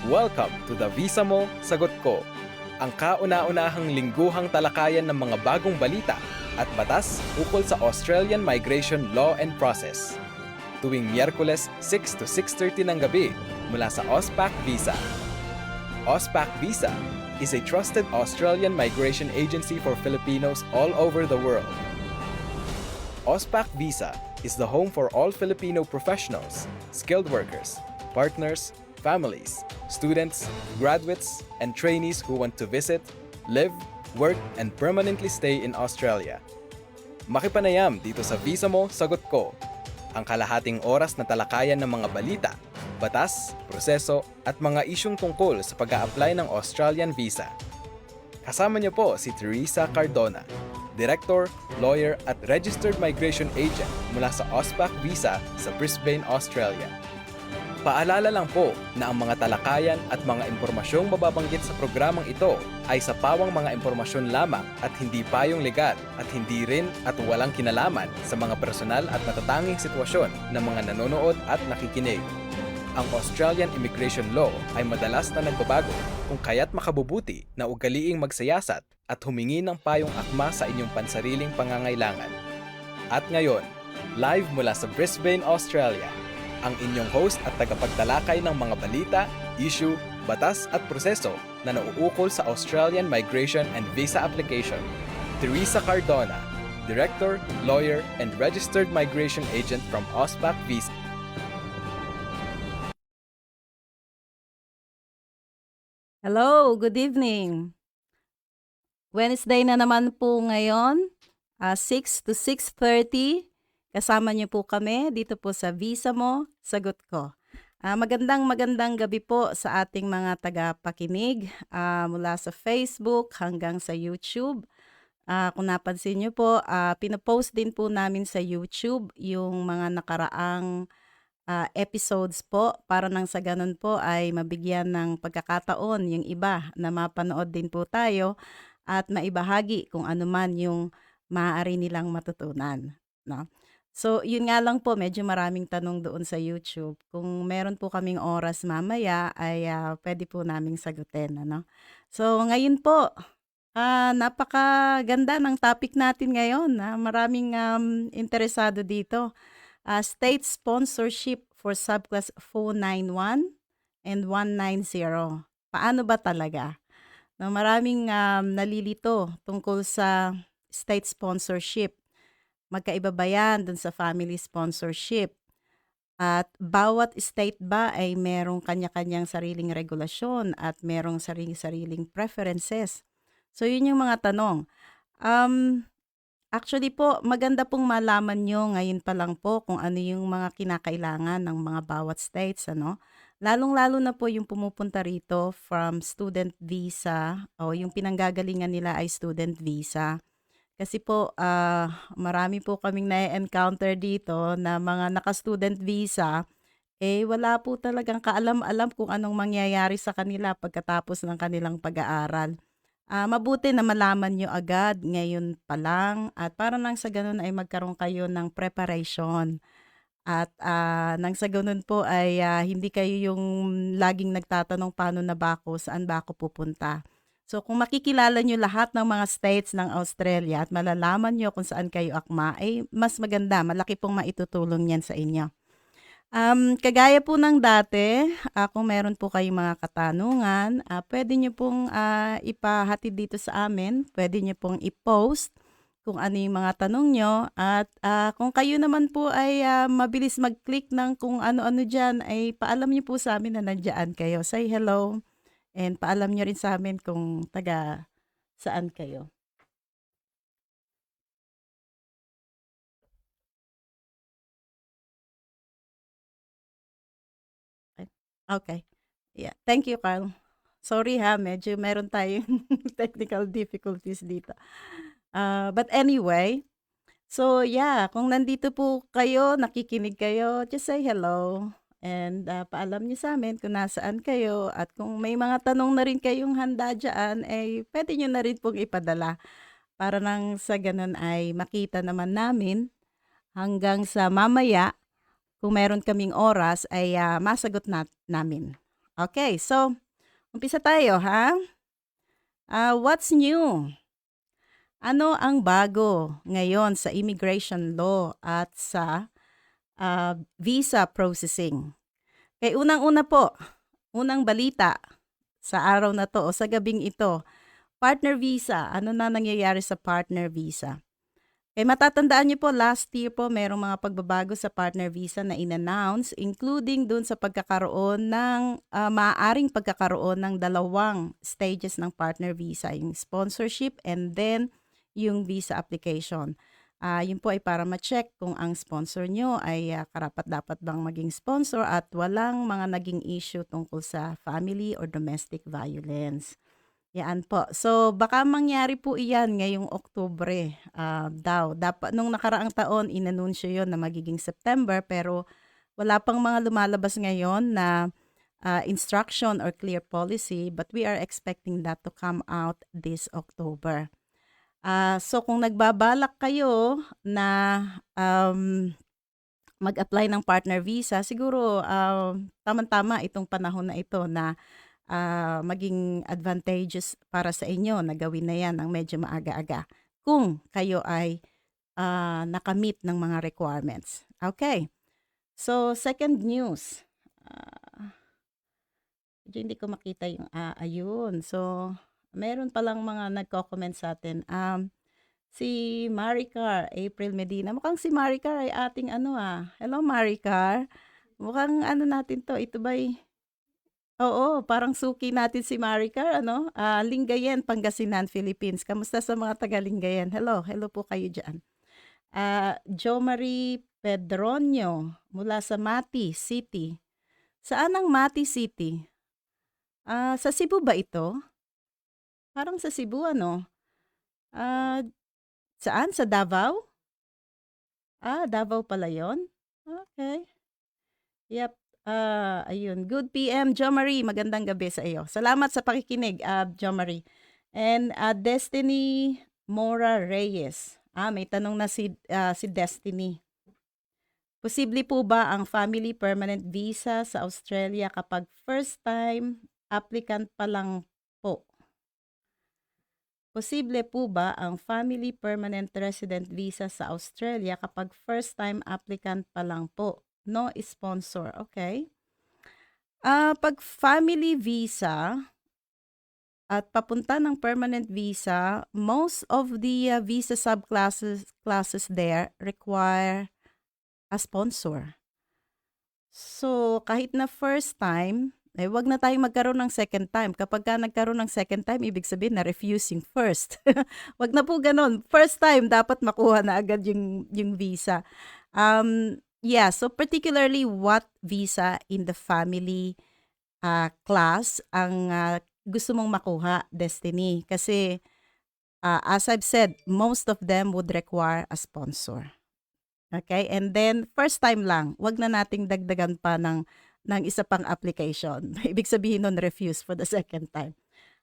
Welcome to the Visa Mo, Sagot Ko, ang kauna-unahang lingguhang talakayan ng mga bagong balita at batas ukol sa Australian Migration Law and Process. Tuwing Miyerkules 6 to 6:30 ng gabi mula sa AusPac Visa. AusPac Visa is a trusted Australian migration agency for Filipinos all over the world. AusPac Visa is the home for all Filipino professionals, skilled workers, partners, families, students, graduates, and trainees who want to visit, live, work, and permanently stay in Australia. Makipanayam dito sa Visa Mo, Sagot Ko, ang kalahating oras na talakayan ng mga balita, batas, proseso, at mga isyung tungkol sa pag-a-apply ng Australian Visa. Kasama niyo po si Teresa Cardona, Director, Lawyer at Registered Migration Agent mula sa AusPac Visa sa Brisbane, Australia. Paalala lang po na ang mga talakayan at mga impormasyong mababanggit sa programang ito ay sa pawang mga impormasyon lamang at hindi payong legal at hindi rin at walang kinalaman sa mga personal at natatanging sitwasyon ng mga nanonood at nakikinig. Ang Australian Immigration Law ay madalas na nagbabago kung kaya't makabubuti na ugaliing magsayasat at humingi ng payong akma sa inyong pansariling pangangailangan. At ngayon, live mula sa Brisbane, Australia, ang inyong host at tagapagtalakay ng mga balita, issue, batas at proseso na nauukol sa Australian Migration and Visa Application, Teresa Cardona, Director, Lawyer, and Registered Migration Agent from AusPac Visa. Hello, good evening. Wednesday na naman po ngayon, 6 to 6:30. Kasama niyo po kami dito po sa Visa Mo, Sagot Ko. Magandang gabi po sa ating mga tagapakinig mula sa Facebook hanggang sa YouTube. Kung napansin niyo po, pinopost din po namin sa YouTube yung mga nakaraang episodes po para nang sa ganun po ay mabigyan ng pagkakataon yung iba na mapanood din po tayo at maibahagi kung ano man yung maaari nilang matutunan, no? So, yun nga lang po, medyo maraming tanong doon sa YouTube. Kung meron po kaming oras mamaya ay pwede po naming sagutin, ano? So, ngayon po, napakaganda ng topic natin ngayon. Maraming interesado dito. State sponsorship for Subclass 491 and 190. Paano ba talaga? No, maraming nalilito tungkol sa state sponsorship. Magkaiba ba yan dun sa family sponsorship? At bawat state ba ay merong kanya-kanyang sariling regulasyon at merong sariling preferences? So, yun yung mga tanong. Actually po, maganda pong malaman nyo ngayon pa lang po kung ano yung mga kinakailangan ng mga bawat states, ano? Lalong-lalo na po yung pumupunta rito from student visa o yung pinanggagalingan nila ay student visa. Kasi po, marami po kaming na-encounter dito na mga naka-student visa, wala po talagang kaalam-alam kung anong mangyayari sa kanila pagkatapos ng kanilang pag-aaral. Mabuti na malaman nyo agad ngayon pa lang at para nang sa ganun ay magkaroon kayo ng preparation. At nang sa ganun po ay hindi kayo yung laging nagtatanong paano na ba ako, saan ba ako pupunta. So kung makikilala nyo lahat ng mga states ng Australia at malalaman nyo kung saan kayo akma, ay mas maganda, malaki pong maitutulong yan sa inyo. Kagaya po ng dati, kung meron po kayong mga katanungan, pwede nyo pong ipahatid dito sa amin, pwede nyo pong i-post kung ano yung mga tanong nyo at kung kayo naman po ay mabilis mag-click ng kung ano-ano dyan, ay paalam nyo po sa amin na nandiyan kayo. Say hello. And paalam nyo rin sa amin kung taga saan kayo. Okay. Yeah. Thank you, Carl. Sorry medyo meron tayong technical difficulties dito. But anyway, so yeah, kung nandito po kayo, nakikinig kayo, just say hello. And paalam niyo sa amin kung nasaan kayo at kung may mga tanong na rin kayong handa dyan, pwede nyo na rin pong ipadala para nang sa ganun ay makita naman namin hanggang sa mamaya kung meron kaming oras ay masagot namin. Okay, so umpisa tayo ha. What's new? Ano ang bago ngayon sa immigration law at sa visa processing? Kay unang-una po, unang balita sa araw na 'to o sa gabing ito, partner visa. Ano na nangyayari sa partner visa? Matatandaan niyo po last year po merong mga pagbabago sa partner visa na in-announce including dun sa pagkakaroon ng, maaaring pagkakaroon ng dalawang stages ng partner visa, yung sponsorship and then yung visa application. Yun po ay para ma-check kung ang sponsor niyo ay, karapat-dapat bang maging sponsor at walang mga naging issue tungkol sa family or domestic violence. Yan po. So, baka mangyari po iyan ngayong Oktubre, daw. Nung nakaraang taon inanunsyo yon na magiging September pero wala pang mga lumalabas ngayon na, instruction or clear policy but we are expecting that to come out this October. So kung nagbabalak kayo na, mag-apply ng partner visa siguro, tamang-tama itong panahon na ito na maging advantageous para sa inyo na gawin na 'yan ng medyo maaga-aga kung kayo ay, naka-meet ng mga requirements. Okay. So, second news, medyo hindi ko makita yung, ayun. So, meron palang mga nagko-comment sa'tin, si Maricar April Medina. Mukhang si Maricar ay ating ano, hello Maricar. Mukhang ano natin 'to, ito ba'y oo, parang suki natin si Maricar ano, Lingayen, Pangasinan, Philippines. Kamusta sa mga taga Lingayen? Hello, hello po kayo diyan. Jo Marie Pedronio mula sa Mati City. Saan ang Mati City? Sa Cebu ba ito? Parang sa Cebu ano? Ah, saan? Sa Davao? Davao pala 'yon? Okay. Yep. Ayun. Good PM, Jo Marie. Magandang gabi sa iyo. Salamat sa pakikinig, Jo Marie. And Destiny Mora Reyes. May tanong na si Destiny. Posible po ba ang family permanent visa sa Australia kapag first time applicant pa lang po? Posible po ba ang family permanent resident visa sa Australia kapag first time applicant pa lang po? No sponsor. Okay. Pag family visa at papunta ng permanent visa, most of the visa classes there require a sponsor. So, kahit na first time, wag na tayong magkaroon ng second time. Kapag ka nagkaroon ng second time, ibig sabihin na-refuse yung first. Wag na po ganun. First time, dapat makuha na agad yung visa. Yeah, so particularly what visa in the family class ang gusto mong makuha, Destiny? Kasi as I've said, most of them would require a sponsor. Okay? And then, first time lang, wag na nating dagdagan pa ng isa pang application. Ibig sabihin nun, refuse for the second time.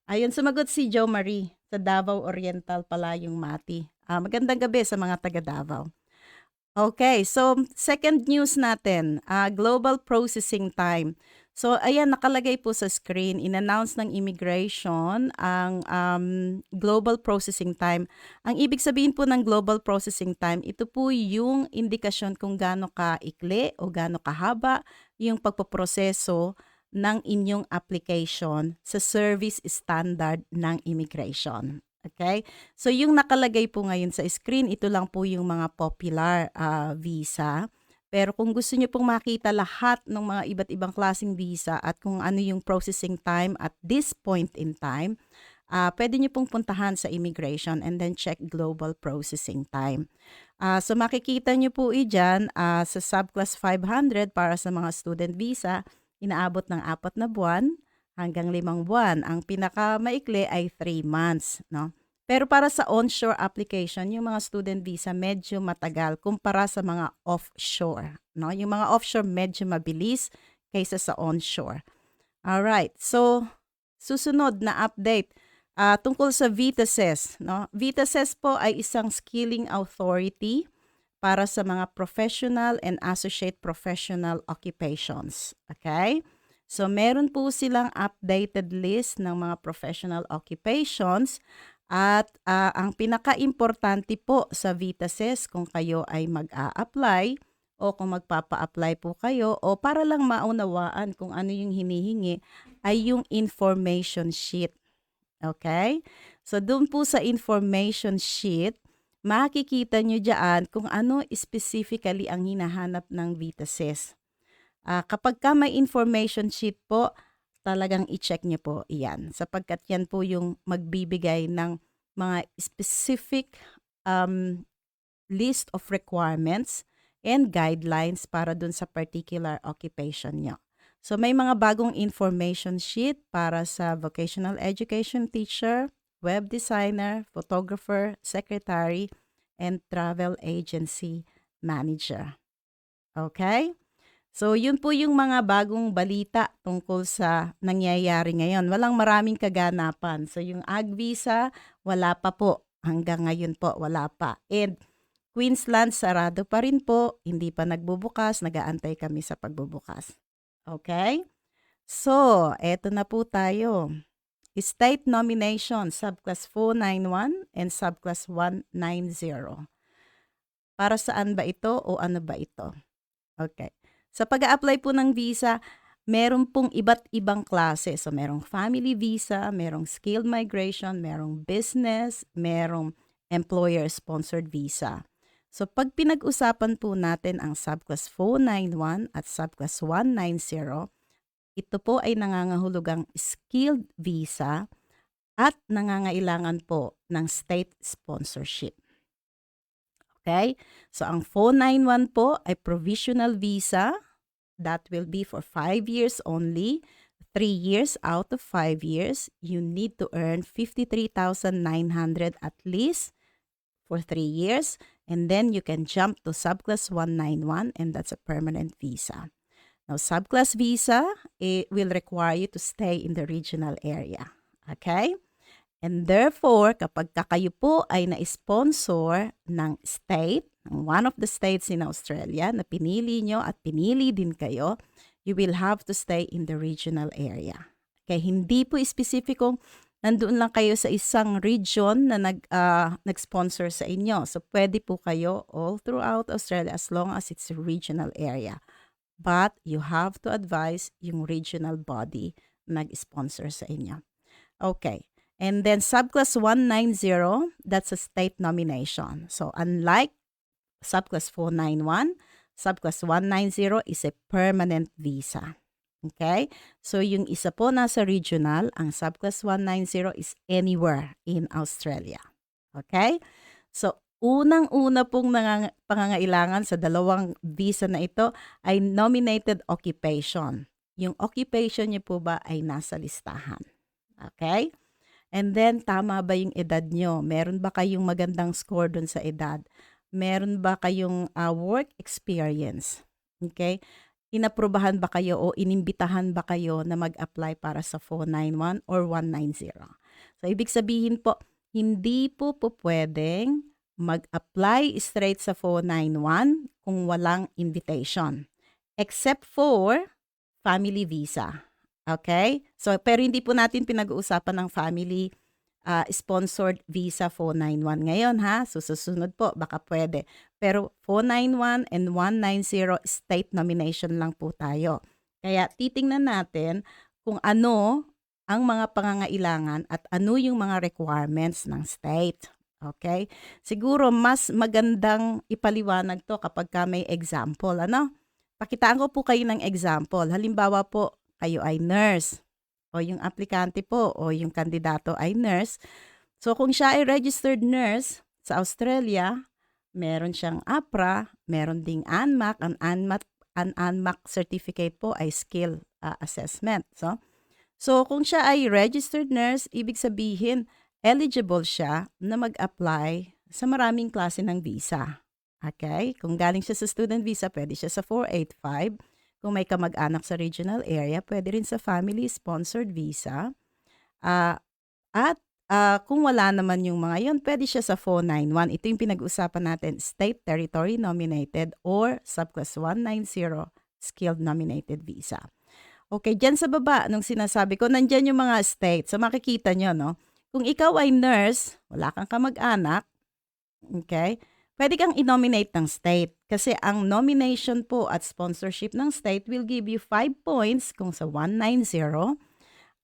Ayun, sumagot si Jo Marie sa Davao Oriental pala yung Mati. Magandang gabi sa mga taga Davao. Okay, so second news natin, global processing time. So ayan, nakalagay po sa screen, in-announce ng immigration ang global processing time. Ang ibig sabihin po ng global processing time, ito po yung indikasyon kung gaano ka-ikli o gaano kahaba yung pagpoproseso ng inyong application sa service standard ng immigration. Okay? So yung nakalagay po ngayon sa screen, ito lang po yung mga popular visa. Pero kung gusto niyo pong makita lahat ng mga iba't ibang klaseng visa at kung ano yung processing time at this point in time, pwede niyo pong puntahan sa immigration and then check global processing time. So makikita niyo po dyan sa Subclass 500 para sa mga student visa, inaabot ng 4 na buwan hanggang 5 buwan. Ang pinakamaikli ay 3 months, no? Pero para sa onshore application, yung mga student visa medyo matagal kumpara sa mga offshore, no? Yung mga offshore medyo mabilis kaysa sa onshore. Alright, so susunod na update tungkol sa VETASSESS, no? VETASSESS po ay isang skilling authority para sa mga professional and associate professional occupations. Okay? So meron po silang updated list ng mga professional occupations at ang pinaka-importante po sa VETASSESS kung kayo ay mag-a-apply o kung magpapa-apply po kayo o para lang maunawaan kung ano yung hinihingi ay yung information sheet. Okay? So doon po sa information sheet, makikita nyo dyan kung ano specifically ang hinahanap ng VETASSESS. Kapag ka may information sheet po, talagang i-check nyo po iyan. Sapagkat yan po yung magbibigay ng mga specific list of requirements and guidelines para dun sa particular occupation nyo. So may mga bagong information sheet para sa vocational education teacher, web designer, photographer, secretary, and travel agency manager. Okay? So, yun po yung mga bagong balita tungkol sa nangyayari ngayon. Walang maraming kaganapan. So, yung ag visa, wala pa po. Hanggang ngayon po, wala pa. And Queensland, sarado pa rin po. Hindi pa nagbubukas. Nag-aantay kami sa pagbubukas. Okay? So, eto na po tayo. State nomination, Subclass 491 and Subclass 190. Para saan ba ito o ano ba ito? Okay. Sa pag-a-apply po ng visa, meron pong iba't ibang klase. So, merong family visa, merong skilled migration, merong business, merong employer-sponsored visa. So, pag pinag-usapan po natin ang Subclass 491 at Subclass 190, ito po ay nangangahulugang skilled visa at nangangailangan po ng state sponsorship. Okay? So, ang 491 po ay provisional visa. That will be for 5 years only. 3 years out of 5 years, you need to earn 53,900 at least for 3 years. And then you can jump to Subclass 191 and that's a permanent visa. Now, Subclass visa, it will require you to stay in the regional area. Okay? And therefore, kapag kayo po ay na-sponsor ng state, one of the states in Australia na pinili nyo at pinili din kayo, you will have to stay in the regional area. Okay, hindi po specificong nandoon lang kayo sa isang region na nag-sponsor sa inyo. So, pwede po kayo all throughout Australia as long as it's a regional area. But you have to advise yung regional body na nag-sponsor sa inyo. Okay. And then Subclass 190, that's a state nomination. So unlike Subclass 491, Subclass 190 is a permanent visa. Okay? So yung isa po nasa regional, ang Subclass 190 is anywhere in Australia. Okay? So unang-una pong pangangailangan sa dalawang visa na ito ay nominated occupation. Yung occupation niyo po ba ay nasa listahan. Okay? And then, tama ba yung edad nyo? Meron ba kayong magandang score dun sa edad? Meron ba kayong work experience? Okay? Inaprubahan ba kayo o inimbitahan ba kayo na mag-apply para sa 491 or 190? So, ibig sabihin po, hindi po pwedeng mag-apply straight sa 491 kung walang invitation. Except for family visa. Okay? So, pero hindi po natin pinag-uusapan ng family sponsored visa 491 ngayon, ha? So, susunod po, baka pwede. Pero 491 and 190 state nomination lang po tayo. Kaya titingnan natin kung ano ang mga pangangailangan at ano yung mga requirements ng state. Okay? Siguro mas magandang ipaliwanag to kapag ka may example, ano? Pakitaan ko po kayo ng example. Halimbawa po, kayo ay nurse o yung aplikante po o yung kandidato ay nurse. So kung siya ay registered nurse sa Australia, meron siyang APRA, meron ding ANMAC. Ang ANMAC certificate po ay skill assessment. So kung siya ay registered nurse, ibig sabihin eligible siya na mag-apply sa maraming klase ng visa. Okay? Kung galing siya sa student visa, pwede siya sa 485. Kung may kamag-anak sa regional area, pwede rin sa family-sponsored visa. At kung wala naman yung mga yon, pwede siya sa 491. Ito yung pinag-usapan natin, state territory nominated or subclass 190 skilled nominated visa. Okay, diyan sa baba nung sinasabi ko, nandiyan yung mga state. So makikita nyo, no? Kung ikaw ay nurse, wala kang kamag-anak, okay, pwede kang i-nominate ng state. Kasi ang nomination po at sponsorship ng state will give you 5 points kung sa 190.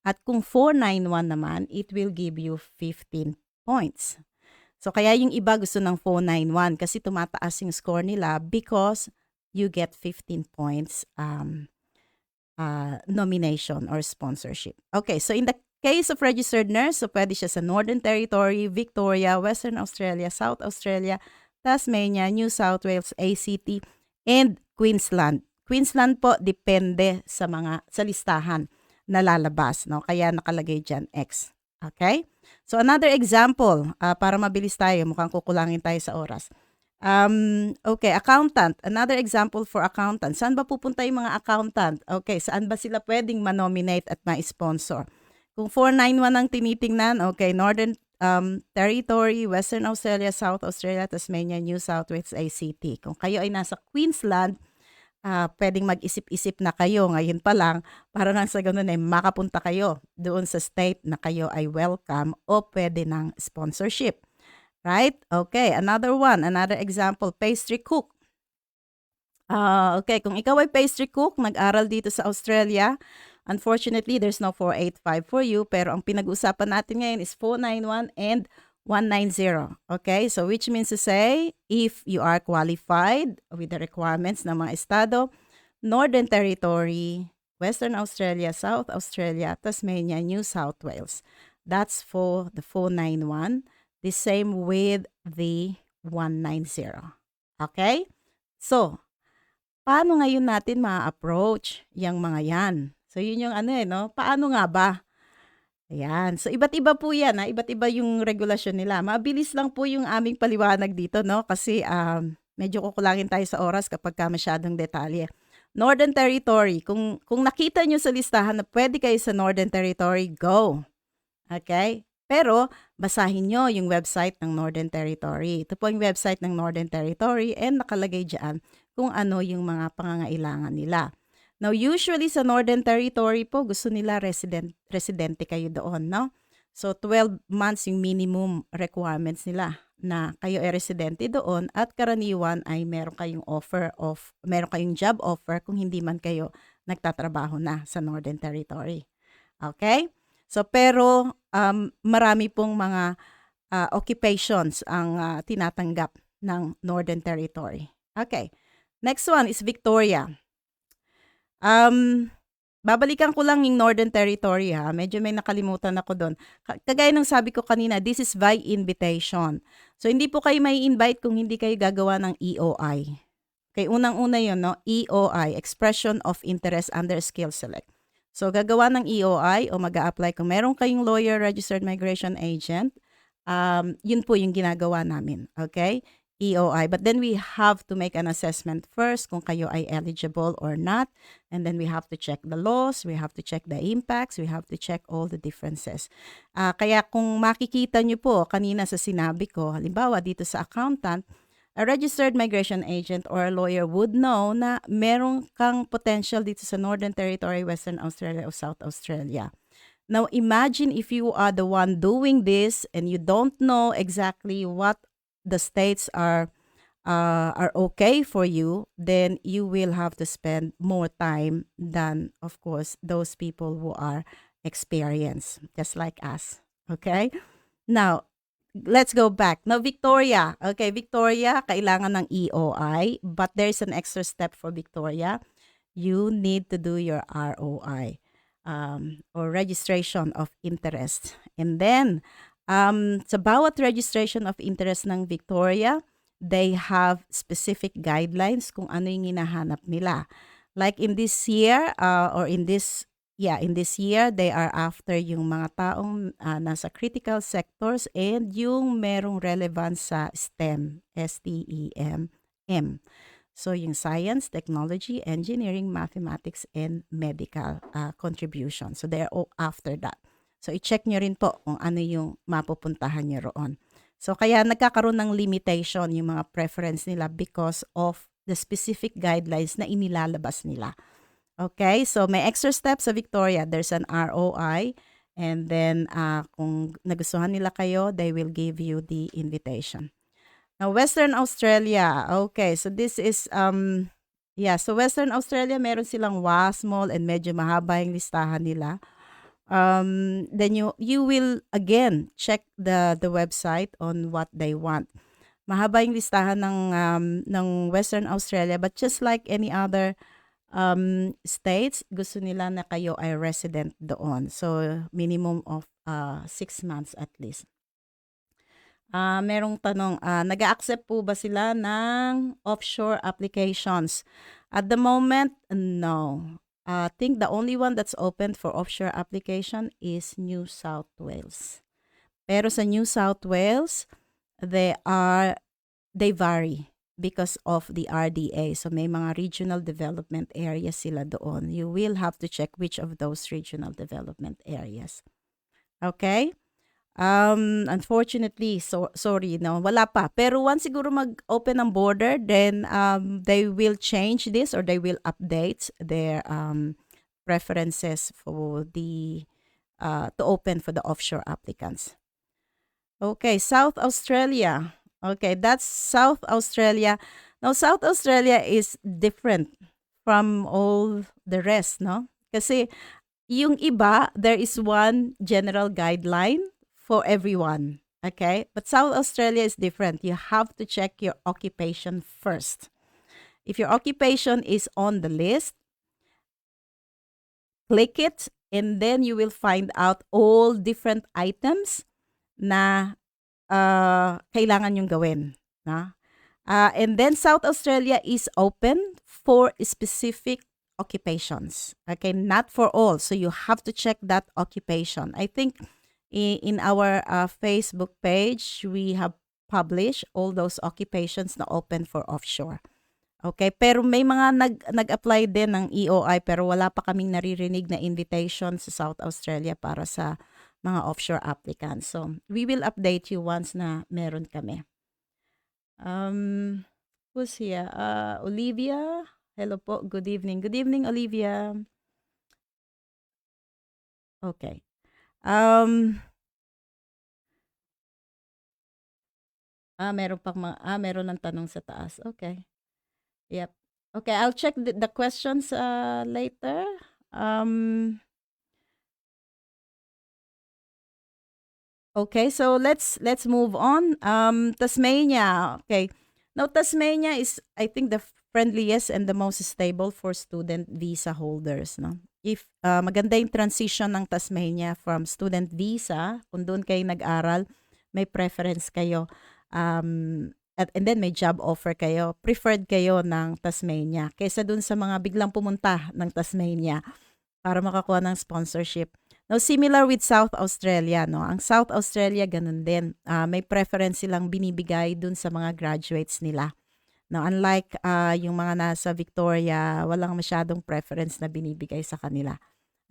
At kung 491 naman, it will give you 15 points. So kaya yung iba gusto ng 491 kasi tumataas yung score nila because you get 15 points nomination or sponsorship. Okay, so in the case of registered nurse, so pwede siya sa Northern Territory, Victoria, Western Australia, South Australia, Tasmania, New South Wales, ACT, and Queensland. Queensland po depende sa listahan na lalabas, no? Kaya nakalagay diyan X. Okay? So another example, para mabilis tayo, mukhang kukulangin tayo sa oras. Okay, accountant. Another example for accountant. Saan ba pupunta yung mga accountant? Okay, saan ba sila pwedeng ma-nominate at ma-sponsor? Kung 491 ang tinitingnan, okay, Northern Territory, Western Australia, South Australia, Tasmania, New South Wales, ACT. Kung kayo ay nasa Queensland, pwedeng mag-isip-isip na kayo ngayon pa lang para nang sa ganun ay makapunta kayo doon sa state na kayo ay welcome o pwede ng sponsorship. Right? Okay, another one, another example, pastry cook. Okay, kung ikaw ay pastry cook, nag-aral dito sa Australia, unfortunately, there's no 485 for you, pero ang pinag-uusapan natin ngayon is 491 and 190. Okay, so which means to say, if you are qualified with the requirements ng mga estado, Northern Territory, Western Australia, South Australia, Tasmania, New South Wales. That's for the 491. The same with the 190. Okay? So, paano ngayon natin ma-approach yung mga yan? So, yun yung no? Paano nga ba? Ayan. So, iba't iba po yan. Iba't iba yung regulasyon nila. Mabilis lang po yung aming paliwanag dito, no? Kasi medyo kukulangin tayo sa oras kapag masyadong detalye. Northern Territory. Kung nakita nyo sa listahan na pwede kayo sa Northern Territory, go. Okay? Pero, basahin nyo yung website ng Northern Territory. Ito po yung website ng Northern Territory and nakalagay dyan kung ano yung mga pangangailangan nila. Now, usually sa Northern Territory po, gusto nila residente kayo doon, no? So, 12 months yung minimum requirements nila na kayo ay residente doon at karaniwan ay meron kayong job offer kung hindi man kayo nagtatrabaho na sa Northern Territory. Okay? So, pero marami pong mga occupations ang tinatanggap ng Northern Territory. Okay. Next one is Victoria. Babalikan ko lang yung Northern Territory ha. Medyo may nakalimutan ako doon. Kagaya ng sabi ko kanina, this is by invitation. So, hindi po kayo may invite kung hindi kayo gagawa ng EOI. Okay, unang-una yun, no? EOI, Expression of Interest under Skill Select. So, gagawa ng EOI o mag-a-apply kung meron kayong lawyer, registered migration agent, yun po yung ginagawa namin. Okay? EOI. But then we have to make an assessment first kung kayo ay eligible or not. And then we have to check the laws, we have to check the impacts, we have to check all the differences. Kaya kung makikita nyo po kanina sa sinabi ko, halimbawa dito sa accountant, a registered migration agent or a lawyer would know na meron kang potential dito sa Northern Territory, Western Australia o South Australia. Now, imagine if you are the one doing this and you don't know exactly what the states are okay for you, then you will have to spend more time than, of course, those people who are experienced, just like us. Okay? Now, let's go back. Now, Victoria. Okay, Victoria, kailangan ng EOI, but there's an extra step for Victoria. You need to do your ROI, or registration of interest. And then, sa bawat registration of interest ng Victoria, they have specific guidelines kung ano yung hinahanap nila. Like in this year, in this year, they are after yung mga taong nasa critical sectors and yung merong relevance sa STEM, STEM. So yung science, technology, engineering, mathematics, and medical contribution. So they're all after that. So i-check nyo rin po kung ano yung mapupuntahan nyo roon. So kaya nagkakaroon ng limitation yung mga preference nila because of the specific guidelines na inilalabas nila. Okay, so may extra steps sa Victoria. There's an ROI, and then kung nagustuhan nila kayo, they will give you the invitation. Now, Western Australia. Okay, so this is, yeah, so Western Australia, meron silang WASMOL and medyo mahaba yung listahan nila. Then you will, again, check the website on what they want. Mahaba yung listahan ng Western Australia, but just like any other states, gusto nila na kayo ay resident doon. So, minimum of 6 months at least. Merong tanong, nag-a-accept po ba sila ng offshore applications? At the moment, no. I think the only one that's open for offshore application is New South Wales. Pero sa New South Wales, they vary because of the RDA. So may mga regional development areas sila doon. You will have to check which of those regional development areas. Okay? Unfortunately, sorry, no, wala pa. Pero once siguro mag-open ang border, then they will change this or they will update their preferences for the to open for the offshore applicants. Okay, South Australia. Okay, that's South Australia. Now, South Australia is different from all the rest, no? Kasi yung iba, there is one general guideline for everyone. Okay? But South Australia is different. You have to check your occupation first. If your occupation is on the list, click it, and then you will find out all different items na kailangan yung gawin. Na? And then South Australia is open for specific occupations. Okay, not for all. So you have to check that occupation. I think in our Facebook page, we have published all those occupations na open for offshore. Okay, pero may mga nag-apply din ng EOI pero wala pa kaming naririnig na invitation sa South Australia para sa mga offshore applicants. So, we will update you once na meron kami. Who's here? Olivia? Hello po. Good evening. Good evening, Olivia. Okay. Meron ng tanong sa taas. Okay. Yep. Okay, I'll check the questions later. Okay, so let's move on. Tasmania. Okay. Now, Tasmania is, I think, the friendliest and the most stable for student visa holders. No? If maganda yung transition ng Tasmania from student visa, kung doon kayo nag-aral, may preference kayo. And then may job offer kayo, preferred kayo ng Tasmania kaysa dun sa mga biglang pumunta ng Tasmania para makakuha ng sponsorship. Now, similar with South Australia, no? Ang South Australia, ganun din. May preference silang binibigay dun sa mga graduates nila. Now, unlike yung mga nasa Victoria, walang masyadong preference na binibigay sa kanila.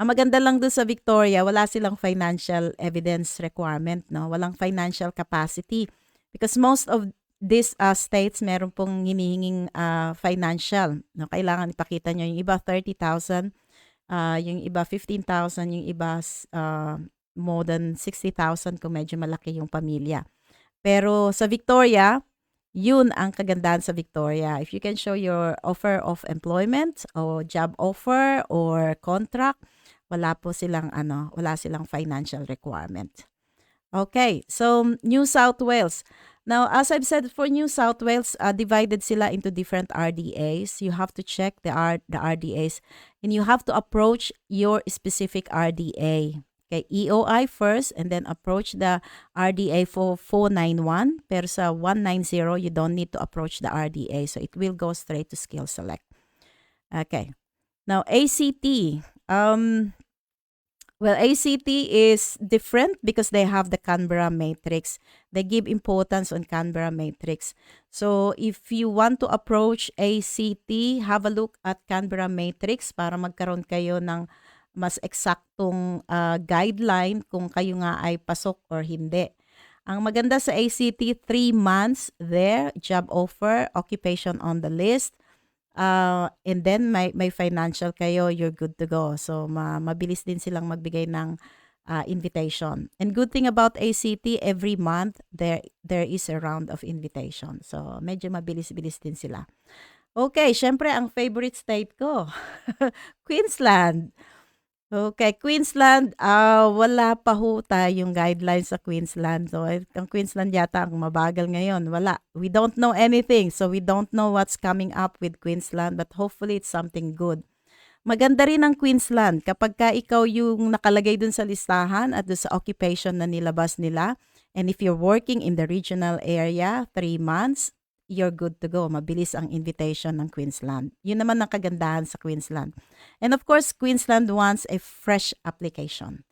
Ang maganda lang dun sa Victoria, wala silang financial evidence requirement, no? Walang financial capacity. Because most of these states, meron pong hinihinging financial. No? Kailangan ipakita nyo yung iba 30,000, yung iba 15,000, yung iba more than 60,000 kung medyo malaki yung pamilya. Pero sa Victoria, yun ang kagandahan sa Victoria. If you can show your offer of employment o job offer or contract, wala silang financial requirement. Okay, so New South Wales. Now, as I've said, for New South Wales, divided sila into different RDAs. You have to check the RDAs and you have to approach your specific RDA. Okay, EOI first and then approach the RDA for 491. Pero sa 190, you don't need to approach the RDA. So it will go straight to skill select. Okay. Now, ACT. Well, ACT is different because they have the Canberra matrix. They give importance on Canberra matrix. So, if you want to approach ACT, have a look at Canberra matrix para magkaroon kayo ng mas eksaktong guideline kung kayo nga ay pasok or hindi. Ang maganda sa ACT, 3 months there, job offer, occupation on the list. And then may financial kayo, you're good to go. So mabilis din silang magbigay ng invitation. And good thing about ACT, every month there is a round of invitation. So medyo mabilis-bilis din sila. Okay, syempre ang favorite state ko, Queensland. Okay, Queensland, wala pa ho tayong guidelines sa Queensland. So, ang Queensland yata ang mabagal ngayon. Wala. We don't know anything. So, we don't know what's coming up with Queensland. But hopefully, it's something good. Maganda rin ang Queensland kapag ka ikaw yung nakalagay dun sa listahan at dun sa occupation na nilabas nila. And if you're working in the regional area, 3 months, you're good to go. Mabilis ang invitation ng Queensland. Yun naman ang kagandahan sa Queensland. And of course, Queensland wants a fresh application.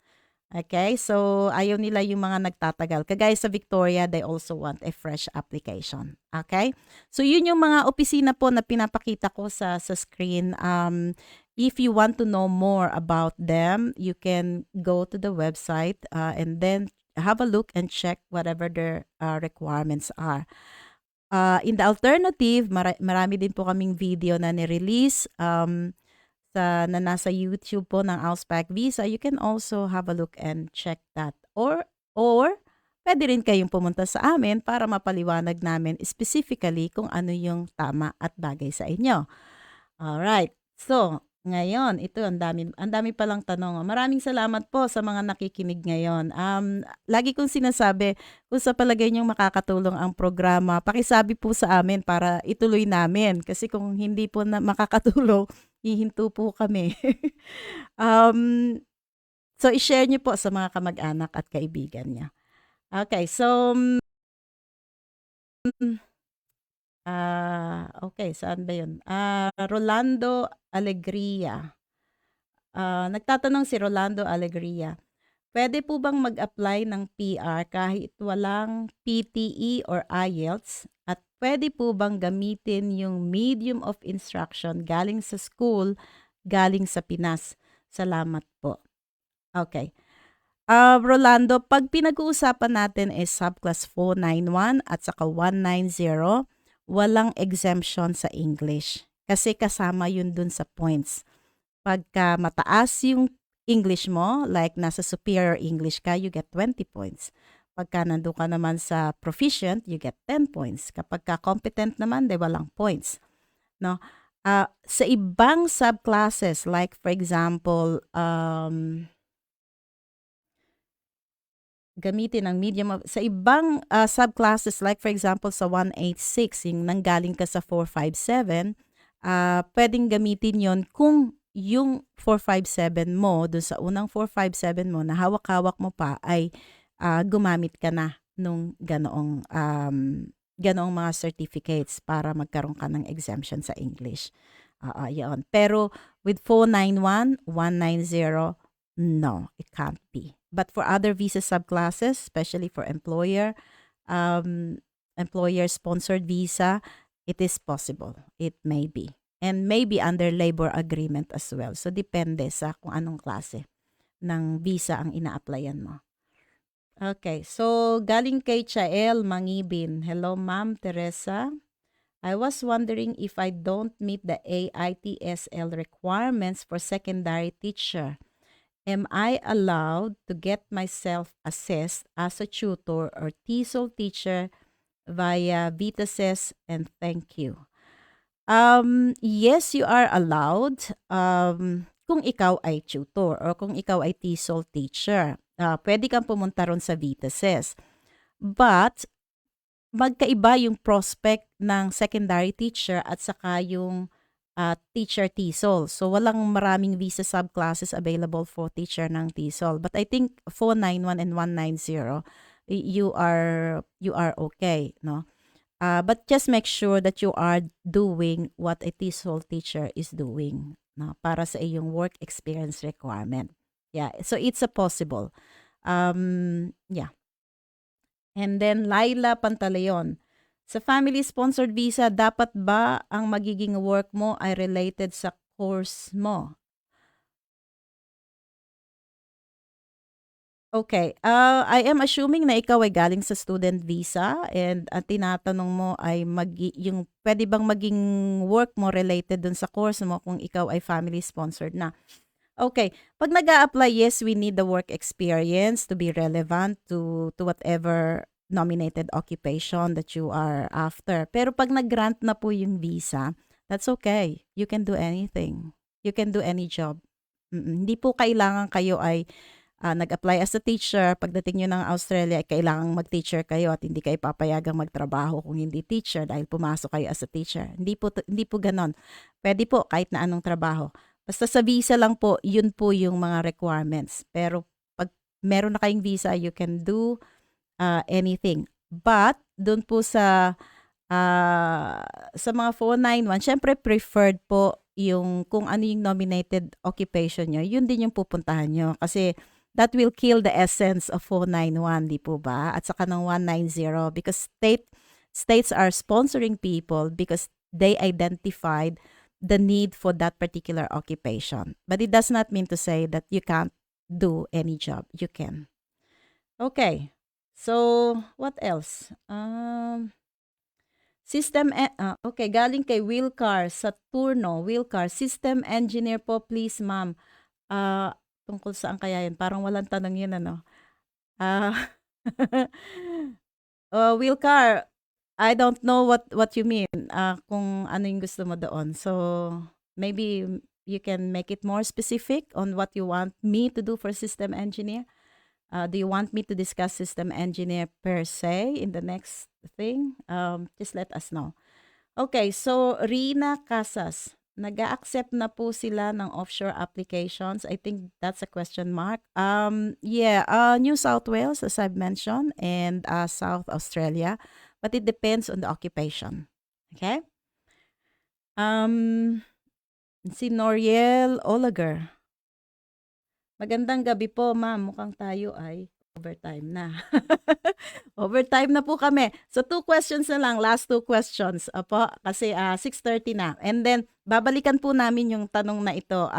Okay, so ayaw nila yung mga nagtatagal. Kagaya sa Victoria, they also want a fresh application. Okay? So yun yung mga opisina po na pinapakita ko sa screen. If you want to know more about them, you can go to the website and then have a look and check whatever their requirements are. In the alternative, marami din po kaming video na ni-release na nasa YouTube po ng Auspac Visa. You can also have a look and check that. Or pwede rin kayong pumunta sa amin para mapaliwanag namin specifically kung ano yung tama at bagay sa inyo. Alright. So, ngayon, ito ang dami palang tanong. Maraming salamat po sa mga nakikinig ngayon. Lagi kong sinasabi, kung sa palagay niyong makakatulong ang programa, pakisabi po sa amin para ituloy namin. Kasi kung hindi po na makakatulong, hihinto po kami. So, i-share niyo po sa mga kamag-anak at kaibigan niya. Okay, so, okay, saan ba yun? Rolando Alegria. Nagtatanong si Rolando Alegria, pwede po bang mag-apply ng PR kahit walang PTE or IELTS? At pwede po bang gamitin yung medium of instruction galing sa school, galing sa Pinas? Salamat po. Okay. Rolando, pag pinag-uusapan natin is Subclass 491 at saka 190, walang exemption sa English. Kasi kasama yun dun sa points. Pagka mataas yung English mo, like nasa superior English ka, you get 20 points. Pagka nandun ka naman sa proficient, you get 10 points. Kapag ka competent naman, walang points. No? Sa ibang subclasses, like for example, gamitin ang medium sa ibang subclasses, like for example sa 186, yung nanggaling ka sa 457, pwedeng gamitin yon kung yung 457 mo, dun sa unang 457 mo, na hawak-hawak mo pa ay gumamit ka na nung ganoong mga certificates para magkaroon ka ng exemption sa English. Yun. Pero with 491, 190, no, it can't be. But for other visa subclasses, especially for employer-sponsored visa, it is possible. It may be. And maybe under labor agreement as well. So, depende sa kung anong klase ng visa ang ina-applyan mo. Okay, so galing kay Chael Mangibin. Hello, Ma'am Teresa. I was wondering if I don't meet the AITSL requirements for secondary teacher. Am I allowed to get myself assessed as a tutor or TESOL teacher via VETASSESS, and thank you? Yes, you are allowed kung ikaw ay tutor or kung ikaw ay TESOL teacher. Pwede kang pumunta ron sa VETASSESS. But, magkaiba yung prospect ng secondary teacher at saka yung teacher TESOL. So, walang maraming visa subclasses available for teacher ng TESOL. But I think 491 and 190, you are okay, no? But just make sure that you are doing what a TESOL teacher is doing, no? Para sa iyong work experience requirement. Yeah, so it's a possible. Yeah. And then Laila Pantaleon, sa family-sponsored visa, dapat ba ang magiging work mo ay related sa course mo? Okay, I am assuming na ikaw ay galing sa student visa and ang tinatanong mo ay yung pwede bang maging work mo related dun sa course mo kung ikaw ay family sponsored na. Okay, 'pag nag-a-apply, yes, we need the work experience to be relevant to whatever nominated occupation that you are after. Pero 'pag nag-grant na po yung visa, that's okay. You can do anything. You can do any job. Hindi po kailangan kayo ay nag-apply as a teacher, pagdating niyo ng Australia, ay kailangang mag-teacher kayo at hindi kayo papayagang magtrabaho kung hindi teacher dahil pumasok kayo as a teacher. Hindi po gano'n. Puwede po kahit na anong trabaho. Basta sa visa lang po, yun po yung mga requirements. Pero 'pag meron na kayong visa, you can do, anything. But dun po sa mga 491, siyempre preferred po yung kung ano yung nominated occupation niyo, yun din yung pupuntahan niyo. Kasi that will kill the essence of 491, 'di po ba? At saka ng 190 because states are sponsoring people because they identified the need for that particular occupation. But it does not mean to say that you can't do any job. You can. Okay. So, what else? Okay, galing kay Wilcar Saturno. Wilcar, system engineer po please, ma'am. Tungkol saan kaya yun? Parang walang tanong yun, ano? Ah, Wilcar, I don't know what you mean, kung ano yung gusto mo doon. So, maybe you can make it more specific on what you want me to do for system engineer. Do you want me to discuss system engineer per se in the next thing? Just let us know. Okay, so Rina Casas, nag-a-accept na po sila ng offshore applications. I think that's a question mark. Yeah, New South Wales, as I've mentioned, and South Australia, but it depends on the occupation. Okay? Si Noriel Olager. Magandang gabi po, ma'am. Mukhang tayo ay overtime na. Overtime na po kami. So, 2 questions na lang, last 2 questions. Opo, kasi 6:30 na. And then, babalikan po namin yung tanong na ito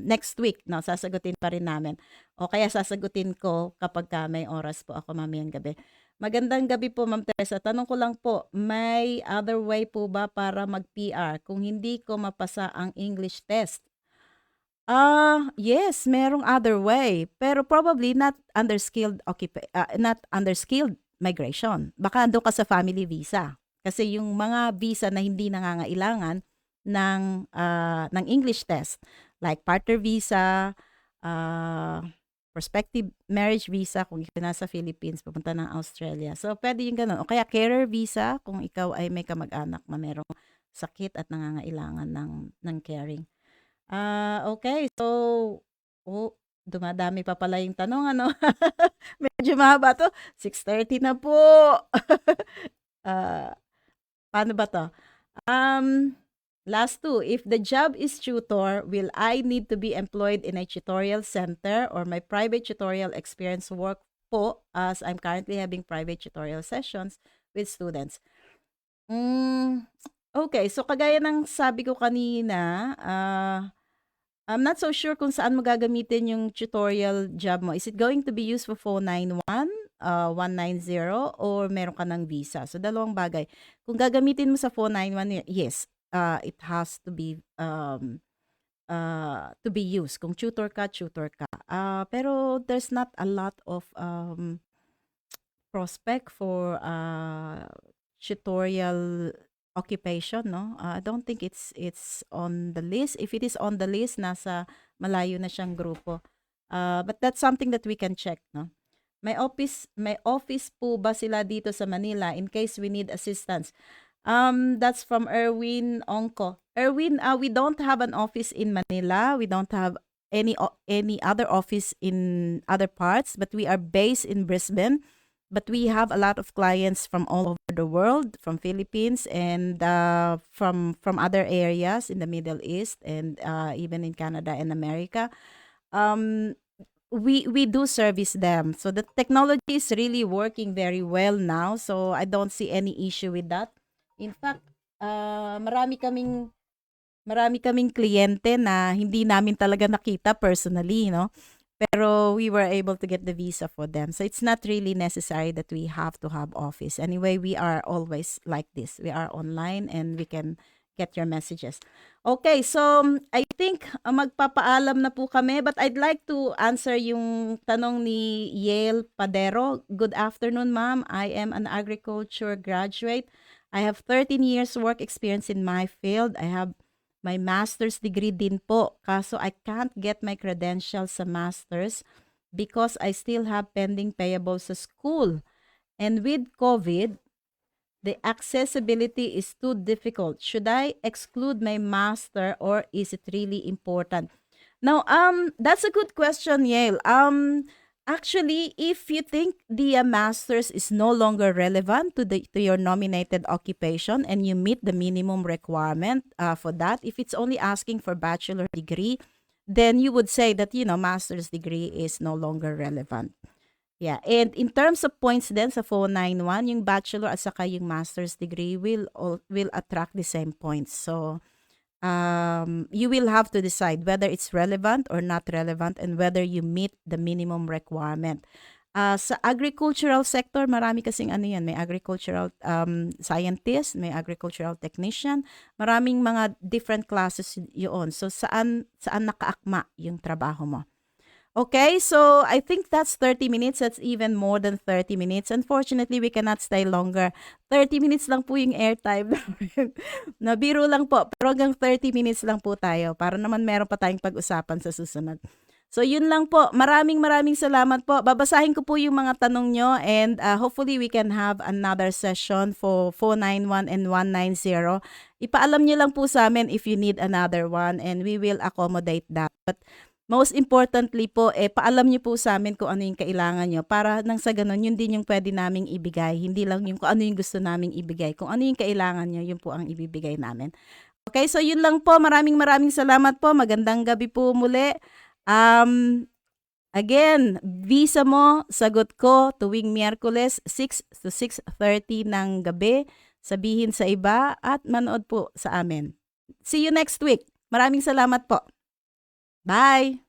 next week. No? Sasagutin pa rin namin. O kaya sasagutin ko kapag may oras po ako mamayang gabi. Magandang gabi po, Ma'am Teresa. Tanong ko lang po, may other way po ba para mag-PR kung hindi ko mapasa ang English test? Yes, merong other way, pero probably not under skilled migration. Baka andun ka sa family visa. Kasi yung mga visa na hindi nangangailangan ng English test, like partner visa, ah, prospective marriage visa kung ikaw nasa Philippines, pupunta ng Australia. So, pwede yung gano'n. O kaya carer visa kung ikaw ay may kamag-anak na merong sakit at nangangailangan ng caring. Okay. So, oh, dumadami pa pala yung tanong, ano? Medyo mahaba 'to, 6:30 na po. Ah, Paano ba 'to? Last two, if the job is tutor, will I need to be employed in a tutorial center or my private tutorial experience work po as I'm currently having private tutorial sessions with students? Hmm, okay. So, kagaya ng sabi ko kanina, I'm not so sure kung saan mo gagamitin yung tutorial job mo. Is it going to be used for 491, 190, or meron ka ng visa? So, dalawang bagay. Kung gagamitin mo sa 491, yes, it has to be used. Kung tutor ka, tutor ka. Pero there's not a lot of prospect for tutorial occupation, no? I don't think it's on the list. If it is on the list, nasa malayo na siyang grupo. But that's something that we can check, no? May office po ba sila dito sa Manila in case we need assistance? That's from Erwin Ongko. Erwin, we don't have an office in Manila. We don't have any other office in other parts, but we are based in Brisbane. But we have a lot of clients from all over the world, from Philippines and from other areas in the Middle East and even in Canada and America. Um, we do service them. So the technology is really working very well now. So I don't see any issue with that. In fact, marami kaming kliyente na hindi namin talaga nakita personally, no? Pero we were able to get the visa for them. So it's not really necessary that we have to have office. Anyway, we are always like this. We are online and we can get your messages. Okay, so I think magpapaalam na po kami, but I'd like to answer yung tanong ni Yale Padero. Good afternoon, ma'am. I am an agriculture graduate. I have 13 years work experience in my field. I have my master's degree din po. Kaso I can't get my credentials sa master's because I still have pending payables sa school. And with COVID, the accessibility is too difficult. Should I exclude my master or is it really important? Now, that's a good question, Yale. Actually, if you think the master's is no longer relevant to your nominated occupation and you meet the minimum requirement for that, if it's only asking for bachelor degree, then you would say that master's degree is no longer relevant. Yeah, and in terms of points then sa 491, yung bachelor at saka yung master's degree will attract the same points. So, you will have to decide whether it's relevant or not relevant and whether you meet the minimum requirement. Sa agricultural sector, marami kasing ano yan. May agricultural scientist, may agricultural technician. Maraming mga different classes yun. So, saan nakaakma yung trabaho mo? Okay, so I think that's 30 minutes. That's even more than 30 minutes. Unfortunately, we cannot stay longer. 30 minutes lang po yung airtime namin. Nabiro lang po. Pero hanggang 30 minutes lang po tayo para naman meron pa tayong pag-usapan sa susunod. So yun lang po. Maraming salamat po. Babasahin ko po yung mga tanong nyo and hopefully we can have another session for 491 and 190. Ipaalam nyo lang po sa amin if you need another one and we will accommodate that. But most importantly po, paalam niyo po sa amin kung ano yung kailangan niyo para nang sa ganun, yun din yung pwede naming ibigay. Hindi lang yung kung ano yung gusto naming ibigay. Kung ano yung kailangan niyo, yun po ang ibibigay namin. Okay, so yun lang po. Maraming salamat po. Magandang gabi po muli. Again, visa mo, sagot ko tuwing Miyerkules 6 to 6:30 ng gabi. Sabihin sa iba at manood po sa amin. See you next week. Maraming salamat po. Bye!